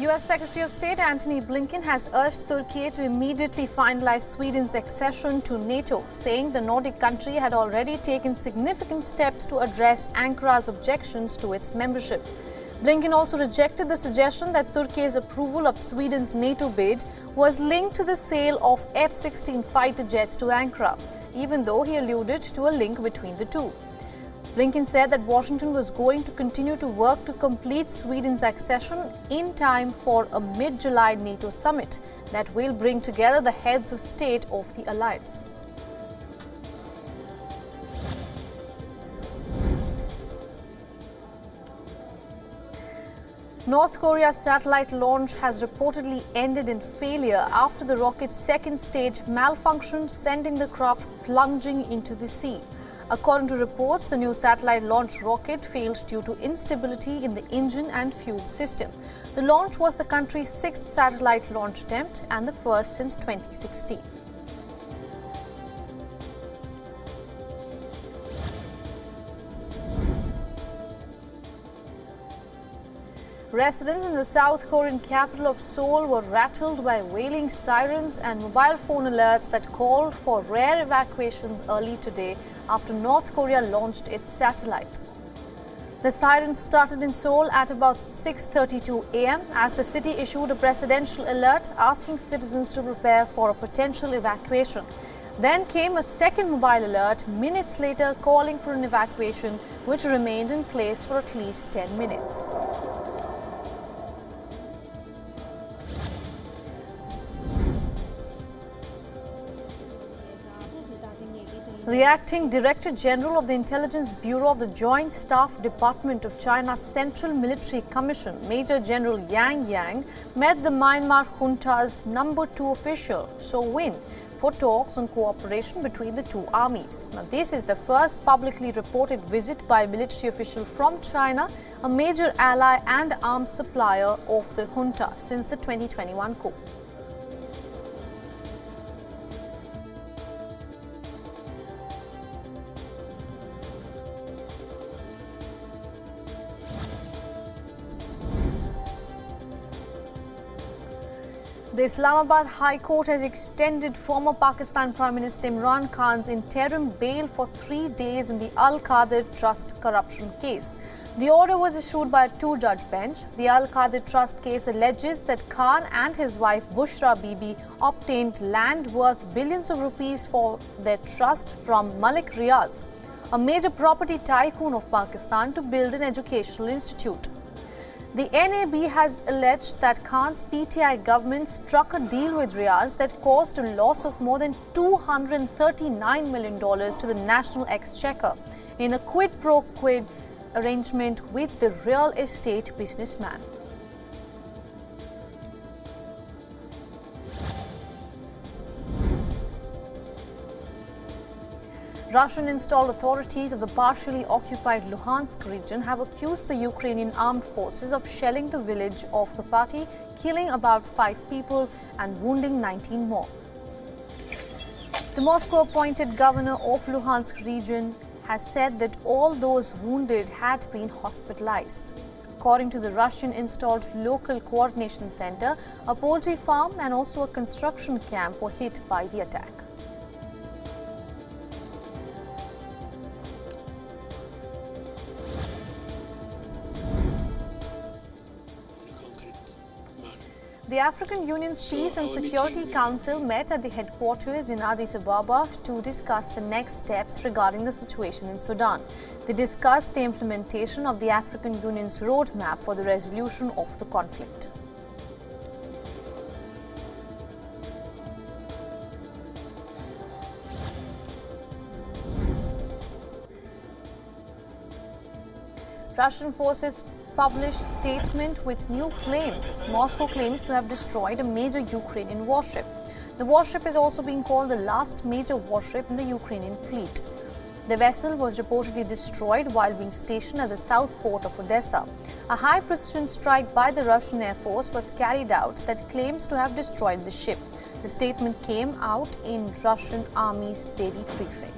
US Secretary of State Antony Blinken has urged Turkey to immediately finalize Sweden's accession to NATO, saying the Nordic country had already taken significant steps to address Ankara's objections to its membership. Blinken also rejected the suggestion that Turkey's approval of Sweden's NATO bid was linked to the sale of F-16 fighter jets to Ankara, even though he alluded to a link between the two. Blinken said that Washington was going to continue to work to complete Sweden's accession in time for a mid-July NATO summit that will bring together the heads of state of the alliance. North Korea's satellite launch has reportedly ended in failure after the rocket's second stage malfunctioned, sending the craft plunging into the sea. According to reports, the new satellite launch rocket failed due to instability in the engine and fuel system. The launch was the country's sixth satellite launch attempt and the first since 2016. Residents in the South Korean capital of Seoul were rattled by wailing sirens and mobile phone alerts that called for rare evacuations early today after North Korea launched its satellite. The sirens started in Seoul at about 6:32 a.m. as the city issued a presidential alert asking citizens to prepare for a potential evacuation. Then came a second mobile alert minutes later calling for an evacuation, which remained in place for at least 10 minutes. The acting Director General of the Intelligence Bureau of the Joint Staff Department of China's Central Military Commission, Major General Yang, met the Myanmar junta's number 2 official, WION, for talks on cooperation between the two armies. Now, this is the first publicly reported visit by a military official from China, a major ally and arms supplier of the junta since the 2021 coup. The Islamabad High Court has extended former Pakistan Prime Minister Imran Khan's interim bail for 3 days in the Al-Qadir Trust corruption case. The order was issued by a 2-judge bench. The Al-Qadir Trust case alleges that Khan and his wife Bushra Bibi obtained land worth billions of rupees for their trust from Malik Riaz, a major property tycoon of Pakistan, to build an educational institute. The NAB has alleged that Khan's PTI government struck a deal with Riaz that caused a loss of more than $239 million to the national exchequer in a quid pro quo arrangement with the real estate businessman. Russian-installed authorities of the partially occupied Luhansk region have accused the Ukrainian armed forces of shelling the village of Kapati, killing about 5 people and wounding 19 more. The Moscow-appointed governor of Luhansk region has said that all those wounded had been hospitalized. According to the Russian-installed local coordination center, a poultry farm and also a construction camp were hit by the attack. The African Union's Peace and Security Council met at the headquarters in Addis Ababa to discuss the next steps regarding the situation in Sudan. They discussed the implementation of the African Union's roadmap for the resolution of the conflict. Russian forces published statement with new claims. Moscow claims to have destroyed a major Ukrainian warship. The warship is also being called the last major warship in the Ukrainian fleet. The vessel was reportedly destroyed while being stationed at the south port of Odessa. A high-precision strike by the Russian Air Force was carried out that claims to have destroyed the ship. The statement came out in Russian Army's daily briefing.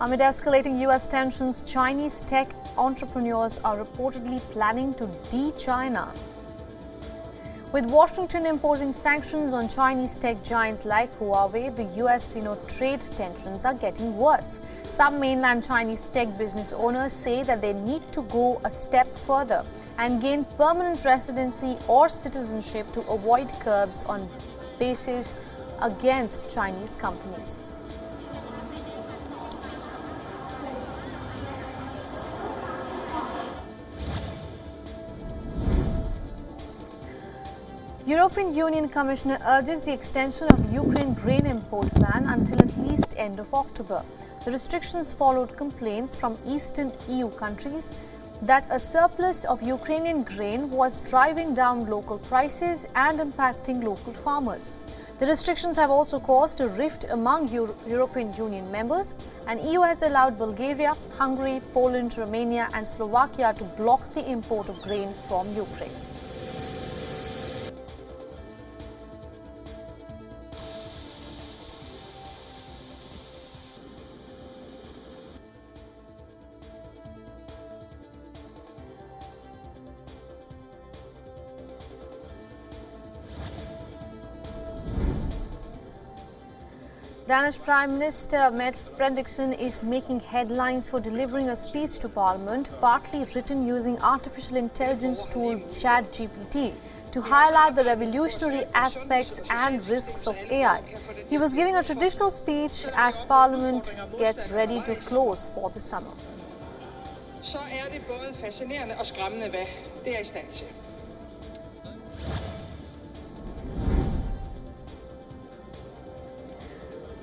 Amid escalating US tensions, Chinese tech entrepreneurs are reportedly planning to de-China. With Washington imposing sanctions on Chinese tech giants like Huawei, the US trade tensions are getting worse. Some mainland Chinese tech business owners say that they need to go a step further and gain permanent residency or citizenship to avoid curbs on bases against Chinese companies. European Union Commissioner urges the extension of Ukraine grain import ban until at least end of October. The restrictions followed complaints from Eastern EU countries that a surplus of Ukrainian grain was driving down local prices and impacting local farmers. The restrictions have also caused a rift among European Union members, and EU has allowed Bulgaria, Hungary, Poland, Romania and Slovakia to block the import of grain from Ukraine. Danish Prime Minister Mette Frederiksen is making headlines for delivering a speech to Parliament, partly written using artificial intelligence tool ChatGPT, to highlight the revolutionary aspects and risks of AI. He was giving a traditional speech as Parliament gets ready to close for the summer. Så det både fascinerende og skræmmende, hvad det I stand til.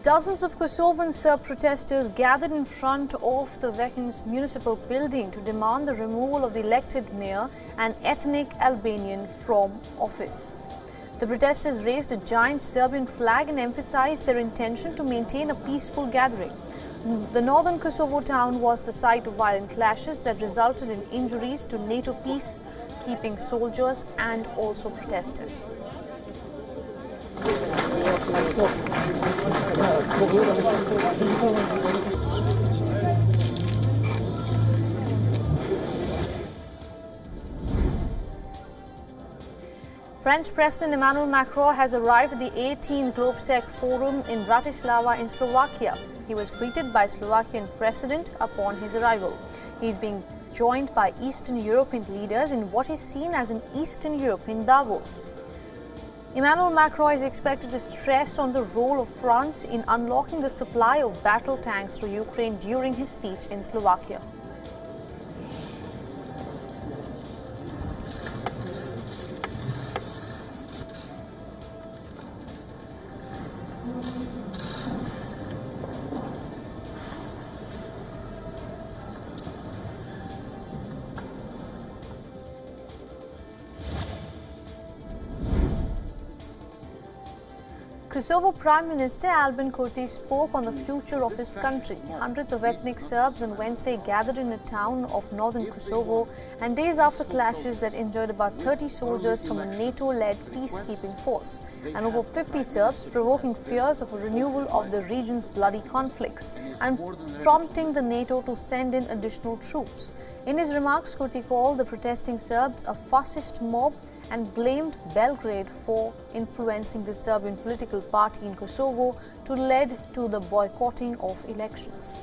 Dozens of Kosovan Serb protesters gathered in front of the WION's municipal building to demand the removal of the elected mayor, an ethnic Albanian, from office. The protesters raised a giant Serbian flag and emphasized their intention to maintain a peaceful gathering. The northern Kosovo town was the site of violent clashes that resulted in injuries to NATO peacekeeping soldiers and also protesters. French President Emmanuel Macron has arrived at the 18th GlobeTech Forum in Bratislava in Slovakia. He was greeted by Slovakian President upon his arrival. He is being joined by Eastern European leaders in what is seen as an Eastern European Davos. Emmanuel Macron is expected to stress on the role of France in unlocking the supply of battle tanks to Ukraine during his speech in Slovakia. Kosovo Prime Minister Albin Kurti spoke on the future of his country. Hundreds of ethnic Serbs on Wednesday gathered in a town of northern Kosovo, and days after clashes that injured about 30 soldiers from a NATO-led peacekeeping force, and over 50 Serbs, provoking fears of a renewal of the region's bloody conflicts and prompting the NATO to send in additional troops. In his remarks, Kurti called the protesting Serbs a fascist mob and blamed Belgrade for influencing the Serbian political party in Kosovo to lead to the boycotting of elections.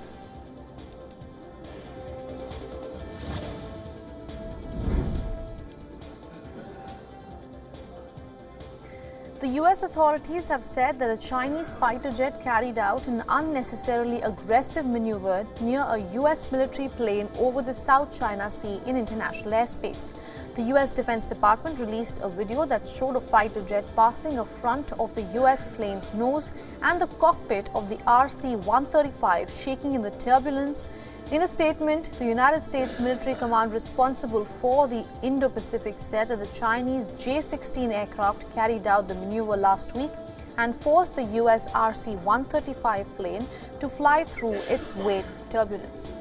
The US authorities have said that a Chinese fighter jet carried out an unnecessarily aggressive maneuver near a US military plane over the South China Sea in international airspace. The US Defense Department released a video that showed a fighter jet passing a front of the US plane's nose and the cockpit of the RC-135 shaking in the turbulence. In a statement, the United States military command responsible for the Indo-Pacific said that the Chinese J-16 aircraft carried out the maneuver last week and forced the US RC-135 plane to fly through its wake turbulence.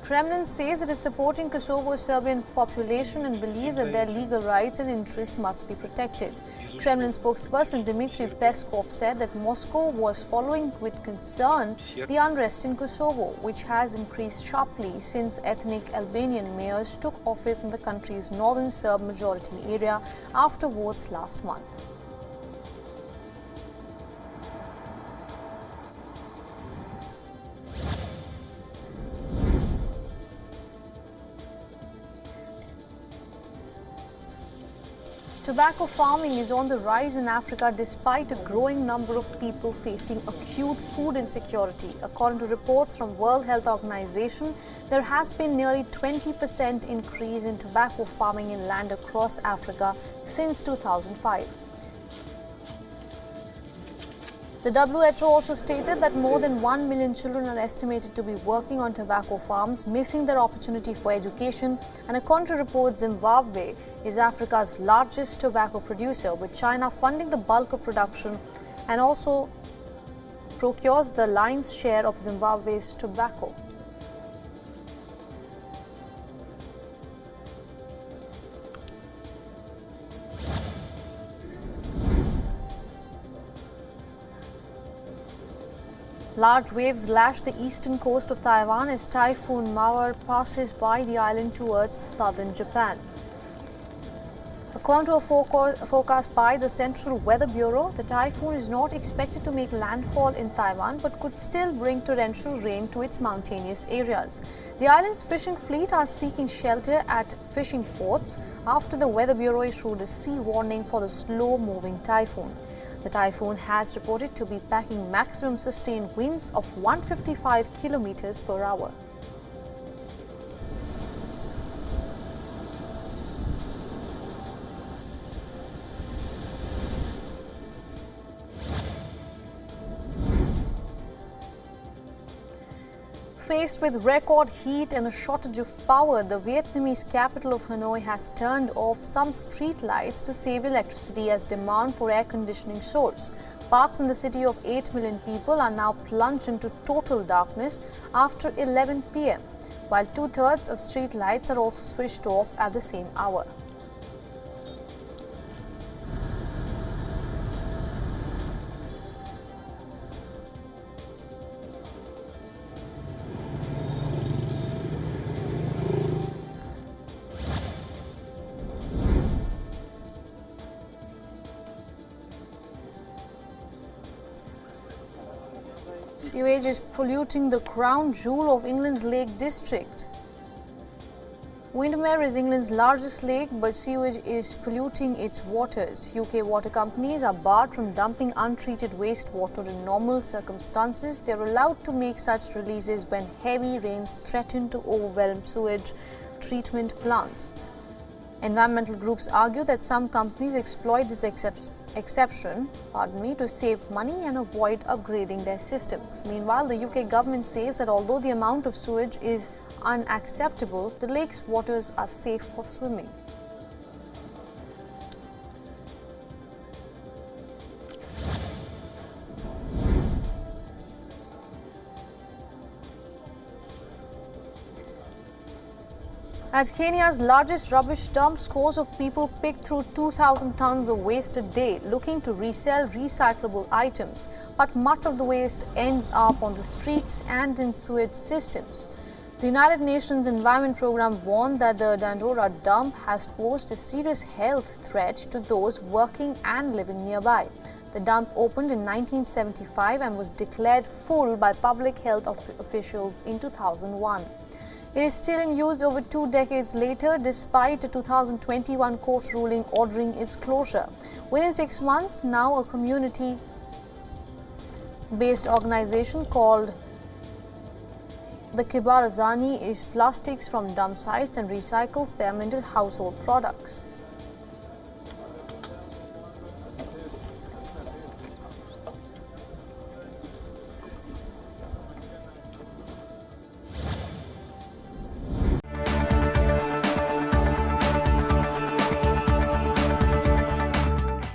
Kremlin says it is supporting Kosovo's Serbian population and believes that their legal rights and interests must be protected. Kremlin spokesperson Dmitry Peskov said that Moscow was following with concern the unrest in Kosovo, which has increased sharply since ethnic Albanian mayors took office in the country's northern Serb majority area after votes last month. Tobacco farming is on the rise in Africa despite a growing number of people facing acute food insecurity. According to reports from World Health Organization, there has been nearly 20% increase in tobacco farming in land across Africa since 2005. The WHO also stated that more than 1 million children are estimated to be working on tobacco farms, missing their opportunity for education. And according to reports, Zimbabwe is Africa's largest tobacco producer, with China funding the bulk of production and also procures the lion's share of Zimbabwe's tobacco. Large waves lash the eastern coast of Taiwan as Typhoon Mawar passes by the island towards southern Japan. According to a forecast by the Central Weather Bureau, the typhoon is not expected to make landfall in Taiwan but could still bring torrential rain to its mountainous areas. The island's fishing fleet are seeking shelter at fishing ports after the Weather Bureau issued a sea warning for the slow-moving typhoon. The typhoon has reported to be packing maximum sustained winds of 155 kilometers per hour. Faced with record heat and a shortage of power, the Vietnamese capital of Hanoi has turned off some street lights to save electricity as demand for air conditioning soars. Parks in the city of 8 million people are now plunged into total darkness after 11 p.m., while two-thirds of street lights are also switched off at the same hour. Sewage is polluting the crown jewel of England's Lake District. Windermere is England's largest lake, but sewage is polluting its waters. UK water companies are barred from dumping untreated wastewater in normal circumstances. They are allowed to make such releases when heavy rains threaten to overwhelm sewage treatment plants. Environmental groups argue that some companies exploit this exception to save money and avoid upgrading their systems. Meanwhile, the UK government says that although the amount of sewage is unacceptable, the lake's waters are safe for swimming. At Kenya's largest rubbish dump, scores of people pick through 2,000 tons of waste a day, looking to resell recyclable items. But much of the waste ends up on the streets and in sewage systems. The United Nations Environment Programme warned that the Dandora dump has posed a serious health threat to those working and living nearby. The dump opened in 1975 and was declared full by public health officials in 2001. It is still in use over 2 decades later, despite a 2021 court ruling ordering its closure. Within 6 months, now a community-based organization called the Kibarazani is plastics from dump sites and recycles them into household products.